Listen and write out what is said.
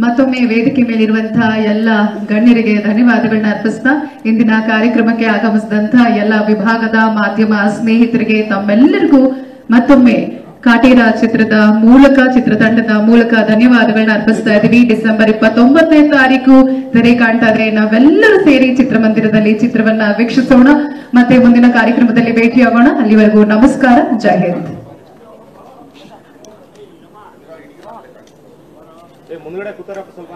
ಮತ್ತೊಮ್ಮೆ ವೇದಿಕೆ ಮೇಲಿರುವಂತಹ ಎಲ್ಲ ಗಣ್ಯರಿಗೆ ಧನ್ಯವಾದಗಳನ್ನ ಅರ್ಪಿಸ್ತಾ ಇಂದಿನ ಕಾರ್ಯಕ್ರಮಕ್ಕೆ ಆಗಮಿಸಿದಂತಹ ಎಲ್ಲ ವಿಭಾಗದ ಮಾಧ್ಯಮ ಸ್ನೇಹಿತರಿಗೆ ತಮ್ಮೆಲ್ಲರಿಗೂ ಮತ್ತೊಮ್ಮೆ ಕಾಟೇರ ಚಿತ್ರತಂಡದ ಮೂಲಕ ಧನ್ಯವಾದಗಳನ್ನ ಅರ್ಪಿಸ್ತಾ ಇದ್ದೀವಿ. ಡಿಸೆಂಬರ್ 29ನೇ ತಾರೀಕು ತೆರೆ ಕಾಣ್ತಾ ಇದೆ. ನಾವೆಲ್ಲರೂ ಸೇರಿ ಚಿತ್ರಮಂದಿರದಲ್ಲಿ ಚಿತ್ರವನ್ನ ವೀಕ್ಷಿಸೋಣ. ಮತ್ತೆ ಮುಂದಿನ ಕಾರ್ಯಕ್ರಮದಲ್ಲಿ ಭೇಟಿಯಾಗೋಣ. ಅಲ್ಲಿವರೆಗೂ ನಮಸ್ಕಾರ. ಜೈ ಹಿಂದ್. ಮುಂದ್ಗಡೆ ಕೂತಾರಪ್ಪ ಸ್ವಲ್ಪ